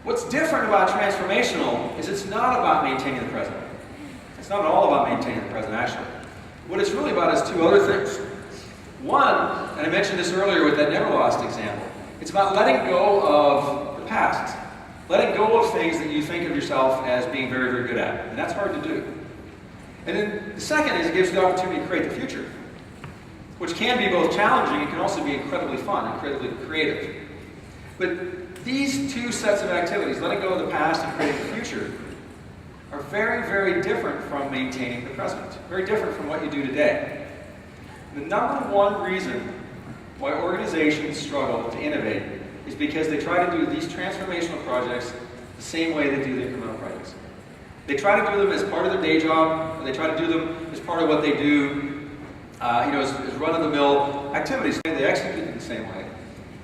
What's different about transformational is it's not about maintaining the present. It's not at all about maintaining the present, actually. What it's really about is two other things. One, and I mentioned this earlier with that never lost example, it's about letting go of the past. Letting go of things that you think of yourself as being very, very good at. And that's hard to do. And then the second is it gives you the opportunity to create the future, which can be both challenging and can also be incredibly fun, incredibly creative. But these two sets of activities, letting go of the past and creating the future, are very, very different from maintaining the present. Very different from what you do today. The number one reason why organizations struggle to innovate is because they try to do these transformational projects the same way they do the incremental projects. They try to do them as part of their day job, or they try to do them as part of what they do, as run-of-the-mill activities. They execute it the same way.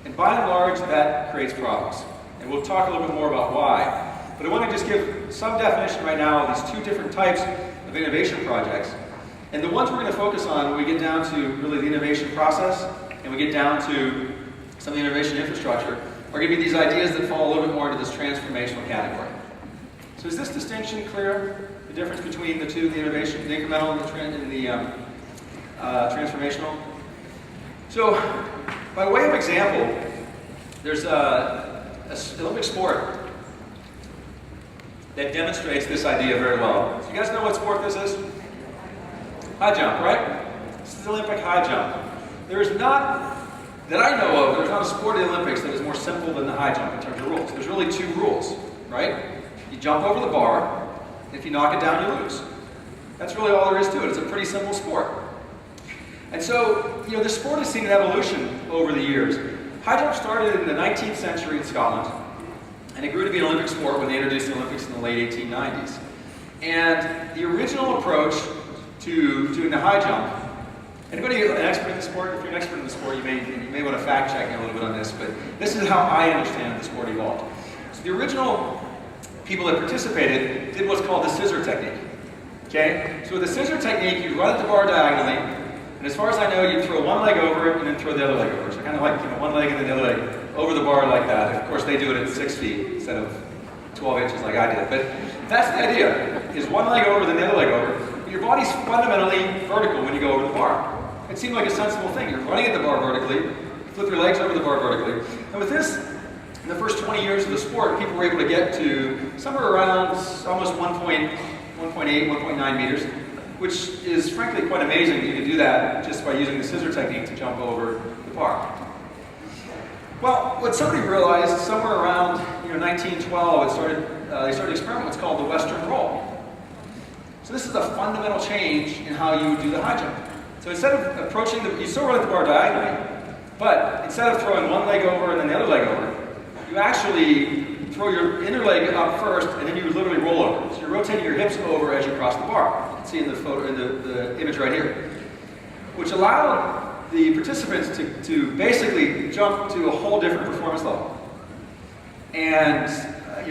And by and large, that creates problems. And we'll talk a little bit more about why. But I want to just give some definition right now of these two different types of innovation projects. And the ones we're going to focus on when we get down to really the innovation process, and we get down to some of the innovation infrastructure, are going to be these ideas that fall a little bit more into this transformational category. So is this distinction clear? The difference between the two, the innovation, the incremental and the transformational? So, by way of example, there's an Olympic sport that demonstrates this idea very well. So you guys know what sport this is? High jump, right? This is the Olympic high jump. There is not, that I know of, there's not a sport in the Olympics that is more simple than the high jump in terms of rules. There's really two rules, right? You jump over the bar, and if you knock it down, you lose. That's really all there is to it. It's a pretty simple sport. And so, this sport has seen an evolution over the years. High jump started in the 19th century in Scotland, and it grew to be an Olympic sport when they introduced the Olympics in the late 1890s. And the original approach to doing the high jump, anybody an expert in the sport? If you're an expert in the sport, you may want to fact check me a little bit on this, but this is how I understand the sport evolved. So the original people that participated did what's called the scissor technique. Okay? So with the scissor technique, you run at the bar diagonally, and as far as I know, you throw one leg over it and then throw the other leg over it. So kind of like one leg and then the other leg over the bar like that. Of course, they do it at 6 feet instead of 12 inches like I did. But that's the idea, is one leg over, then the other leg over. But your body's fundamentally vertical when you go over the bar. It seemed like a sensible thing. You're running at the bar vertically, flip your legs over the bar vertically. And with this, in the first 20 years of the sport, people were able to get to somewhere around almost 1.8, 1.9 meters, which is frankly quite amazing that you can do that just by using the scissor technique to jump over the bar. Well, what somebody realized somewhere around 1912, they started experimenting what's called the Western roll. So this is a fundamental change in how you do the high jump. So instead of approaching you still run at the bar diagonally, but instead of throwing one leg over and then the other leg over, you actually throw your inner leg up first, and then you literally roll over. So you're rotating your hips over as you cross the bar. You can see in the photo, in the image right here, which allowed the participants to basically jump to a whole different performance level. And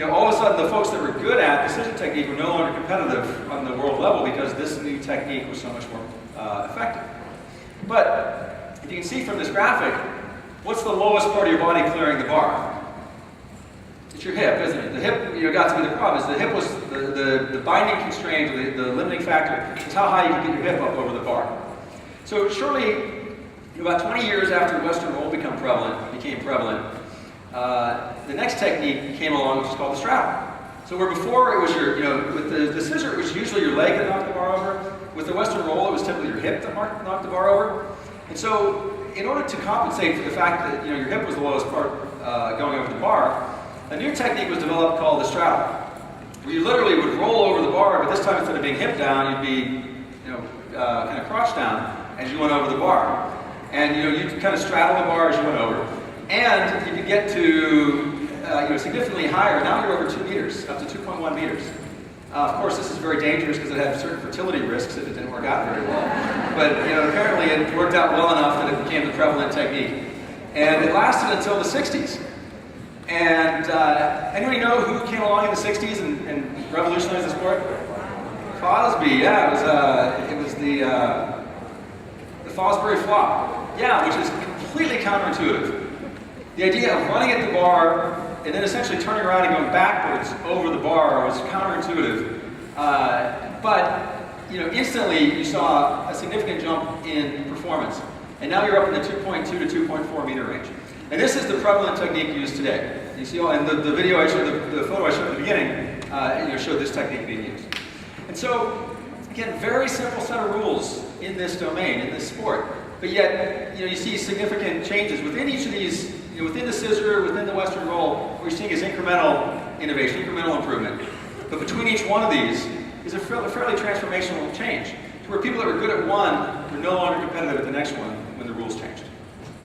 all of a sudden, the folks that were good at the scissor technique were no longer competitive on the world level because this new technique was so much more effective. But if you can see from this graphic, what's the lowest part of your body clearing the bar? It's your hip, isn't it? The hip, got to be the problem. Is the hip was the binding constraint, the limiting factor, is how high you can get your hip up over the bar. So surely, about 20 years after Western roll became prevalent, the next technique came along, which is called the straddle. So where before it was with the scissor, it was usually your leg that knocked the bar over. With the Western roll, it was typically your hip that knocked the bar over. And so, in order to compensate for the fact that your hip was the lowest part going over the bar, a new technique was developed called the straddle, where you literally would roll over the bar, but this time instead of being hip down, you'd be kind of crotch down as you went over the bar. And you could kind of straddle the bar as you went over, and you could get to significantly higher. Now you're over 2 meters, up to 2.1 meters. Of course, this is very dangerous because it had certain fertility risks if it didn't work out very well. But apparently it worked out well enough that it became the prevalent technique, and it lasted until the 60s. And anybody know who came along in the 60s and revolutionized the sport? Fosbury, yeah, it was the Fosbury flop, yeah, which is completely counterintuitive. The idea of running at the bar and then essentially turning around and going backwards over the bar was counterintuitive. But instantly you saw a significant jump in performance. And now you're up in the 2.2 to 2.4 meter range. And this is the prevalent technique used today. You see, and the video I showed, the photo I showed at the beginning, showed this technique being used. And so, again, very simple set of rules in this domain, in this sport. But yet, you see significant changes within each of these, within the scissor, within the Western roll. What you're seeing is incremental innovation, incremental improvement. But between each one of these is a fairly transformational change, to where people that were good at one were no longer competitive at the next one.